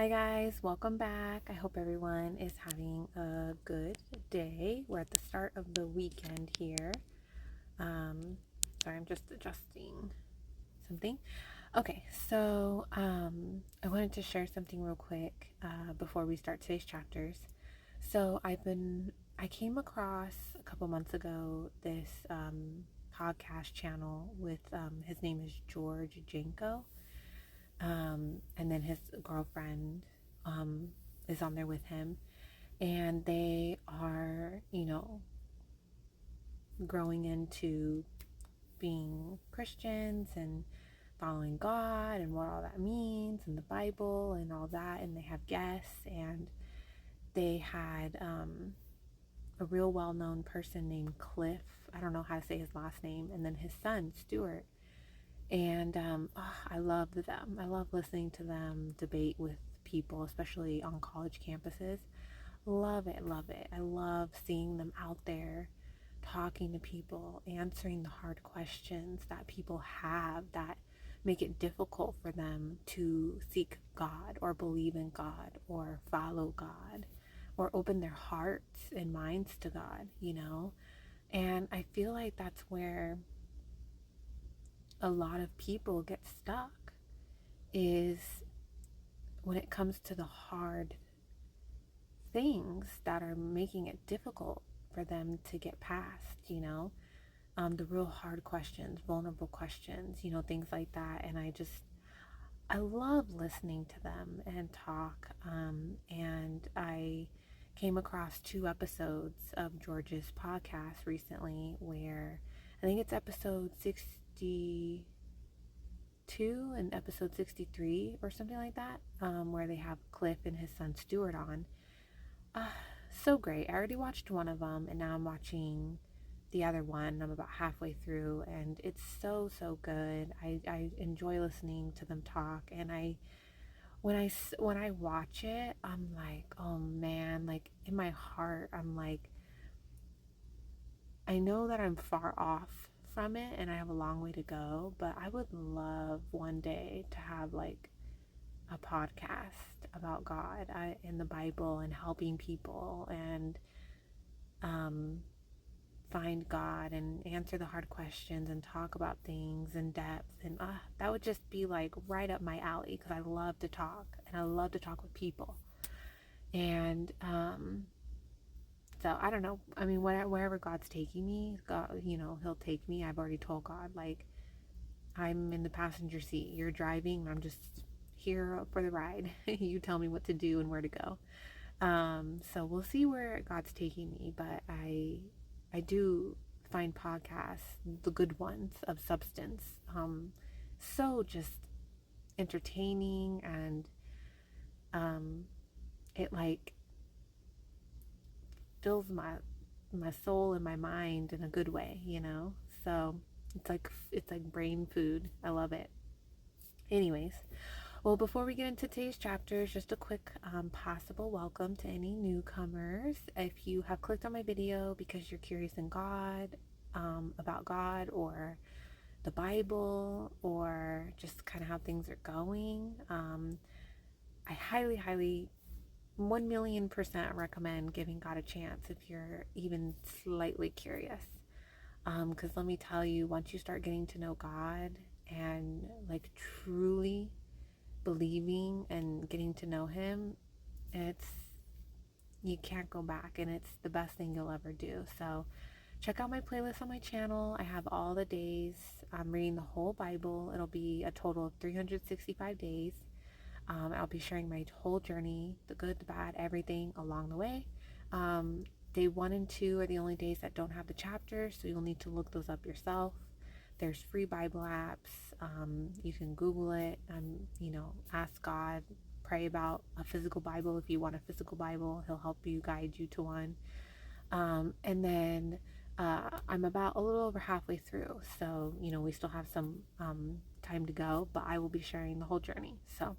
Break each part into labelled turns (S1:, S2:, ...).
S1: Hi guys, welcome back. I hope everyone is having a good day. We're at the start of the weekend here. Sorry, I'm just adjusting something. Okay, so I wanted to share something real quick before we start today's chapters. So I came across a couple months ago this podcast channel with his name is George Janko. And then his girlfriend is on there with him, and they are, growing into being Christians and following God and what all that means and the Bible and all that. And they have guests, and they had a real well-known person named Cliff. I don't know how to say his last name, and then his son Stuart. And I love them. I love listening to them debate with people, especially on college campuses. Love it, love it. I love seeing them out there talking to people, answering the hard questions that people have that make it difficult for them to seek God or believe in God or follow God or open their hearts and minds to God. And I feel like that's where a lot of people get stuck, is when it comes to the hard things that are making it difficult for them to get past, the real hard questions, vulnerable questions, things like that. And I love listening to them and talk. And I came across 2 episodes of George's podcast recently where I think it's episode 62 and episode 63 or something like that, where they have Cliff and his son Stuart on. Uh, so great. I already watched one of them, and now I'm watching the other one. I'm about halfway through, and it's so good. I enjoy listening to them talk, and when I watch it, I'm like, oh man, like in my heart, I'm like, I know that I'm far off from it and I have a long way to go, but I would love one day to have like a podcast about God and the Bible and helping people and find God and answer the hard questions and talk about things in depth. And that would just be like right up my alley, because I love to talk and I love to talk with people. And so I don't know. I mean, wherever God's taking me, God, He'll take me. I've already told God, like, I'm in the passenger seat. You're driving. I'm just here for the ride. You tell me what to do and where to go. So we'll see where God's taking me. But I do find podcasts, the good ones of substance, so just entertaining, and it like fills my soul and my mind in a good way. So it's like brain food. I love it. Anyways, well, before we get into today's chapters, just a quick possible welcome to any newcomers. If you have clicked on my video because you're curious in God, about God or the Bible, or just kind of how things are going, I highly 1,000,000% recommend giving God a chance if you're even slightly curious. Because let me tell you, once you start getting to know God and like truly believing and getting to know Him, it's you can't go back, and it's the best thing you'll ever do. So check out my playlist on my channel. I have all the days I'm reading the whole Bible. It'll be a total of 365 days. I'll be sharing my whole journey, the good, the bad, everything along the way. Day 1 and 2 are the only days that don't have the chapters, so you'll need to look those up yourself. There's free Bible apps. You can Google it. Ask God, pray about a physical Bible. If you want a physical Bible, He'll help you, guide you to one. And then I'm about a little over halfway through, so we still have some time to go, but I will be sharing the whole journey. So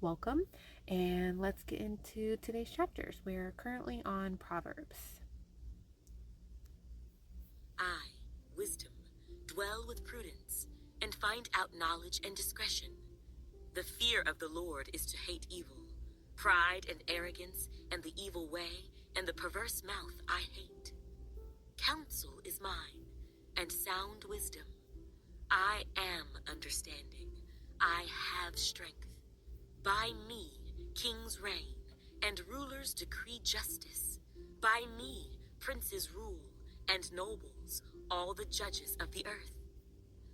S1: welcome, and let's get into today's chapters. We're currently on Proverbs.
S2: I, wisdom, dwell with prudence, and find out knowledge and discretion. The fear of the Lord is to hate evil, Pride and arrogance and the evil way and the perverse mouth I hate. Counsel is mine, and sound wisdom. I am understanding. I have strength. By me, kings reign, and rulers decree justice. By me, princes rule, and nobles, all the judges of the earth.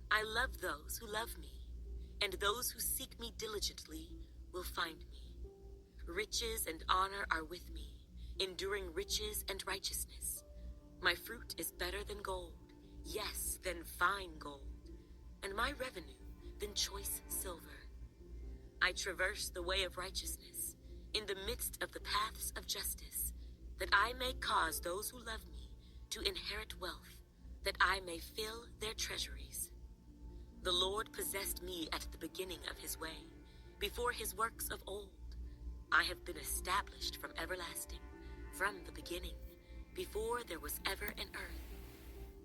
S2: I love those who love me, and those who seek me diligently will find me. Riches and honor are with me, enduring riches and righteousness. My fruit is better than gold, yes, than fine gold, and my revenue than choice silver. I traverse the way of righteousness, in the midst of the paths of justice, that I may cause those who love me to inherit wealth, that I may fill their treasuries. The Lord possessed me at the beginning of his way, before his works of old. I have been established from everlasting, from the beginning, before there was ever an earth.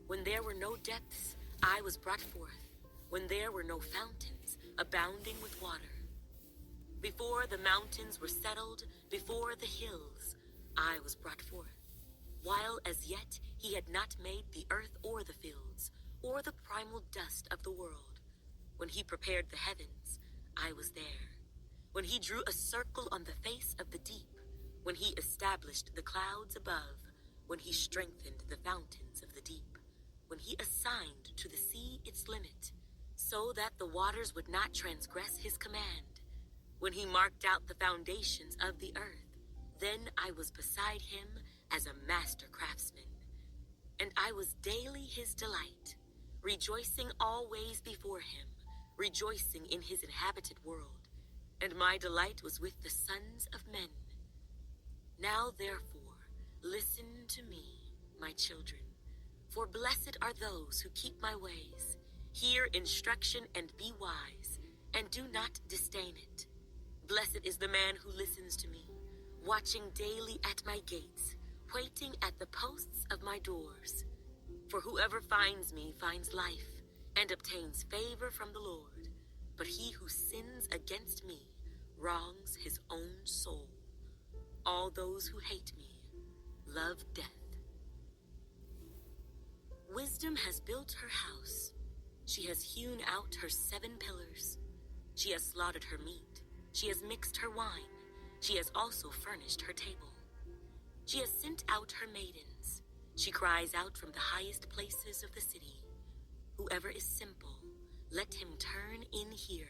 S2: When there were no depths, I was brought forth, when there were no fountains, abounding with water. Before the mountains were settled, before the hills, I was brought forth, while as yet he had not made the earth or the fields, or the primal dust of the world. When he prepared the heavens, I was there. When he drew a circle on the face of the deep, when he established the clouds above, when he strengthened the fountains of the deep, when he assigned to the sea its limit, so that the waters would not transgress his command, when he marked out the foundations of the earth, then I was beside him as a master craftsman, and I was daily his delight, rejoicing always before him, rejoicing in his inhabited world, and my delight was with the sons of men. Now therefore, listen to me, my children, for blessed are those who keep my ways. Hear instruction and be wise, and do not disdain it. Blessed is the man who listens to me, watching daily at my gates, waiting at the posts of my doors. For whoever finds me finds life, and obtains favor from the Lord. But he who sins against me wrongs his own soul. All those who hate me love death. Wisdom has built her house. She has hewn out her 7 pillars. She has slaughtered her meat. She has mixed her wine. She has also furnished her table. She has sent out her maidens. She cries out from the highest places of the city. Whoever is simple, let him turn in here.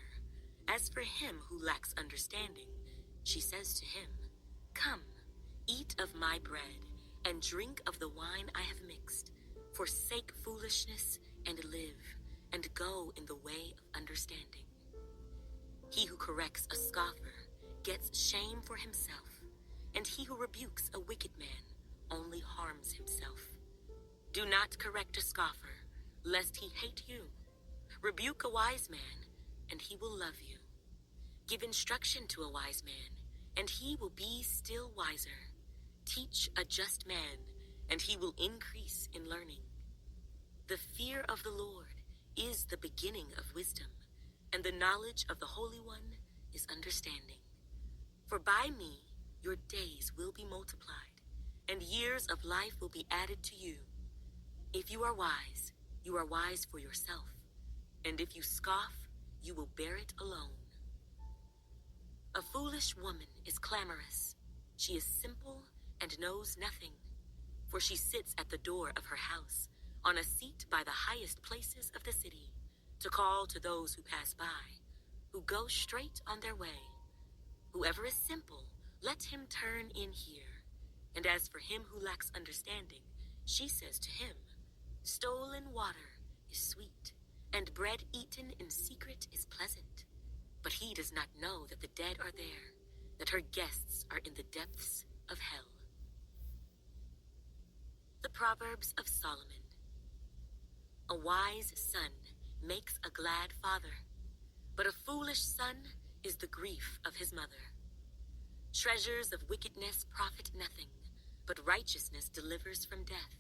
S2: As for him who lacks understanding, she says to him, Come, eat of my bread, and drink of the wine I have mixed. Forsake foolishness and live, and go in the way of understanding. He who corrects a scoffer gets shame for himself, and he who rebukes a wicked man only harms himself. Do not correct a scoffer, lest he hate you. Rebuke a wise man, and he will love you. Give instruction to a wise man, and he will be still wiser. Teach a just man, and he will increase in learning. The fear of the Lord is the beginning of wisdom, and the knowledge of the Holy One is understanding. For by me your days will be multiplied, and years of life will be added to you. If you are wise for yourself, and if you scoff, you will bear it alone. A foolish woman is clamorous. She is simple and knows nothing, for she sits at the door of her house, on a seat by the highest places of the city, to call to those who pass by, who go straight on their way. Whoever is simple, let him turn in here. And as for him who lacks understanding, she says to him, Stolen water is sweet, and bread eaten in secret is pleasant. But he does not know that the dead are there, that her guests are in the depths of hell. The Proverbs of Solomon. A wise son makes a glad father, but a foolish son is the grief of his mother. Treasures of wickedness profit nothing, but righteousness delivers from death.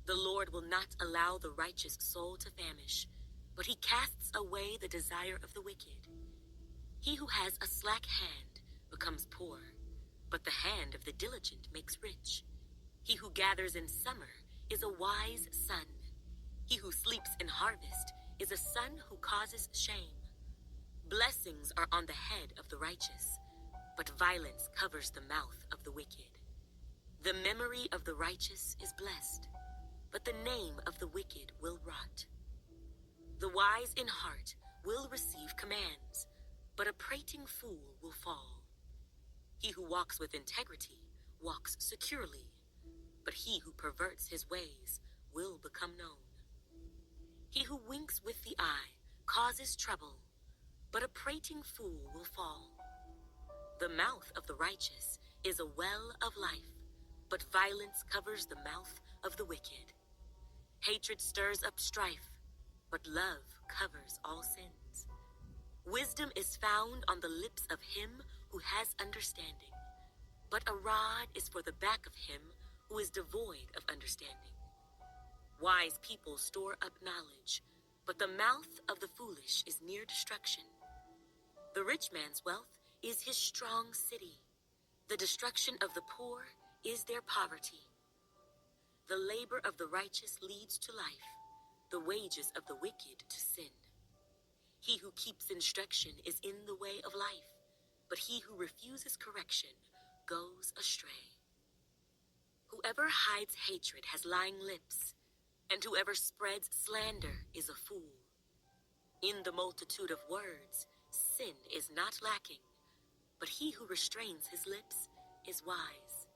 S2: The Lord will not allow the righteous soul to famish, but he casts away the desire of the wicked. He who has a slack hand becomes becomes poor, but the hand of the diligent makes rich. He who gathers in summer is a wise son. He who sleeps in harvest is a son who causes shame. Blessings are on the head of the righteous, but violence covers the mouth of the wicked. The memory of the righteous is blessed, but the name of the wicked will rot. The wise in heart will receive commands, but a prating fool will fall. He who walks with integrity walks securely, but he who perverts his ways will become known. He who winks with the eye causes trouble, but a prating fool will fall. The mouth of the righteous is a well of life, but violence covers the mouth of the wicked. Hatred stirs up strife, but love covers all sins. Wisdom is found on the lips of him who has understanding, but a rod is for the back of him who is devoid of understanding. Wise people store up knowledge, but the mouth of the foolish is near destruction. The rich man's wealth is his strong city. The destruction of the poor is their poverty. The labor of the righteous leads to life, the wages of the wicked to sin. He who keeps instruction is in the way of life, but he who refuses correction goes astray. Whoever hides hatred has lying lips, and whoever spreads slander is a fool. In the multitude of words, sin is not lacking, but he who restrains his lips is wise.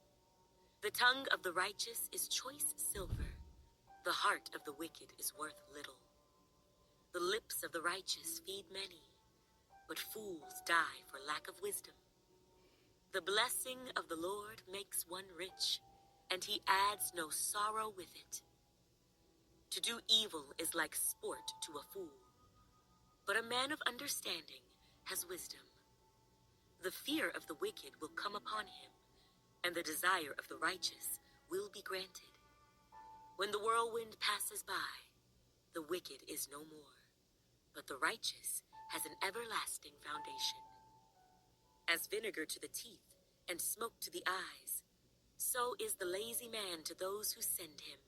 S2: The tongue of the righteous is choice silver. The heart of the wicked is worth little. The lips of the righteous feed many, but fools die for lack of wisdom. The blessing of the Lord makes one rich, and he adds no sorrow with it. To do evil is like sport to a fool, but a man of understanding has wisdom. The fear of the wicked will come upon him, and the desire of the righteous will be granted. When the whirlwind passes by, the wicked is no more, but the righteous has an everlasting foundation. As vinegar to the teeth and smoke to the eyes, so is the lazy man to those who send him.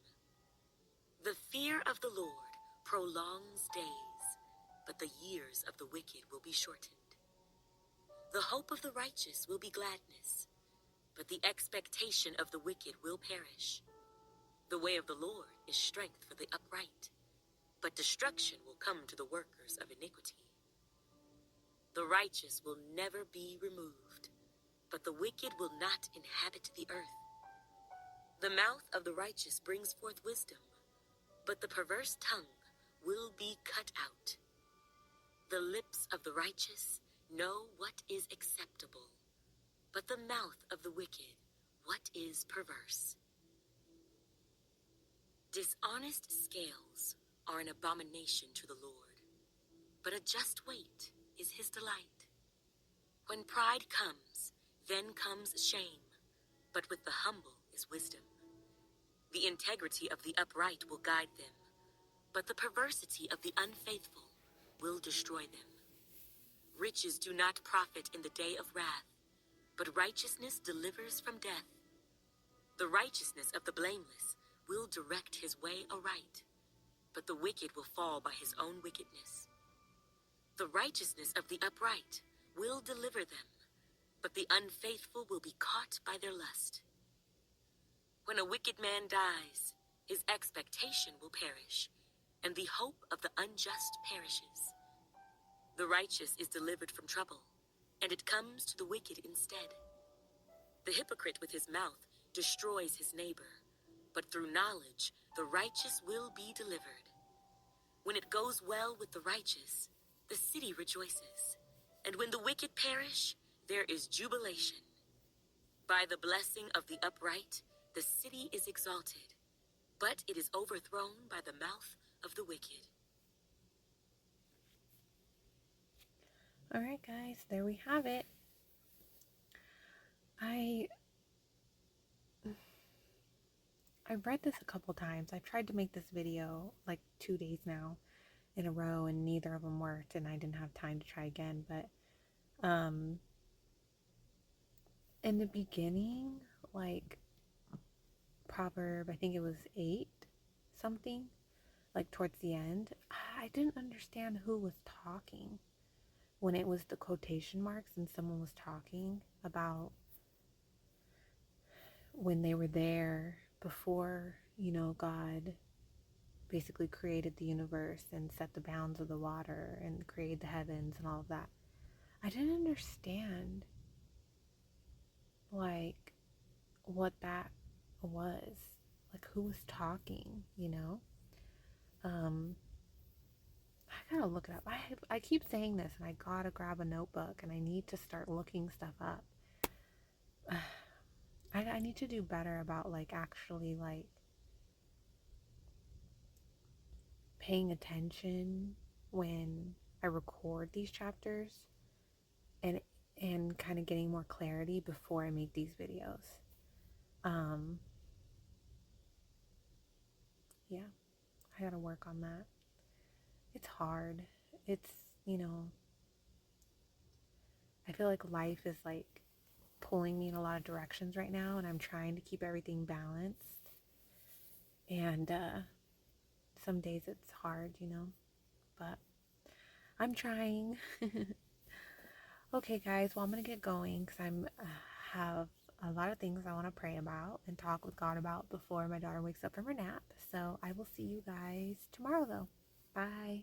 S2: The fear of the Lord prolongs days, but the years of the wicked will be shortened. The hope of the righteous will be gladness, but the expectation of the wicked will perish. The way of the Lord is strength for the upright, but destruction will come to the workers of iniquity. The righteous will never be removed, but the wicked will not inhabit the earth. The mouth of the righteous brings forth wisdom, but the perverse tongue will be cut out. The lips of the righteous know what is acceptable, but the mouth of the wicked what is perverse. Dishonest scales are an abomination to the Lord, but a just weight is his delight. When pride comes, then comes shame, but with the humble is wisdom. The integrity of the upright will guide them, but the perversity of the unfaithful will destroy them. Riches do not profit in the day of wrath, but righteousness delivers from death. The righteousness of the blameless will direct his way aright, but the wicked will fall by his own wickedness. The righteousness of the upright will deliver them, but the unfaithful will be caught by their lust. When a wicked man dies, his expectation will perish, and the hope of the unjust perishes. The righteous is delivered from trouble, and it comes to the wicked instead. The hypocrite with his mouth destroys his neighbor, but through knowledge the righteous will be delivered. When it goes well with the righteous, the city rejoices, and when the wicked perish, there is jubilation. By the blessing of the upright, the city is exalted, but it is overthrown by the mouth of the wicked.
S1: All right, guys, there we have it. I've read this a couple times. I've tried to make this video like 2 days now in a row, and neither of them worked, and I didn't have time to try again. But in the beginning, like Proverb, I think it was 8 something, like towards the end, I didn't understand who was talking when it was the quotation marks and someone was talking about when they were there before, God basically created the universe and set the bounds of the water and created the heavens and all of that. I didn't understand like what that was, like who was talking. Um I gotta look it up. I keep saying this and I gotta grab a notebook and I need to start looking stuff up. I need to do better about like actually like paying attention when I record these chapters and kind of getting more clarity before I make these videos. Um yeah, I gotta work on that. It's hard. It's, you know, I feel like life is like pulling me in a lot of directions right now and I'm trying to keep everything balanced. And some days it's hard, but I'm trying. Okay, guys, well, I'm gonna get going because I'm have a lot of things I want to pray about and talk with God about before my daughter wakes up from her nap. So I will see you guys tomorrow, though. Bye.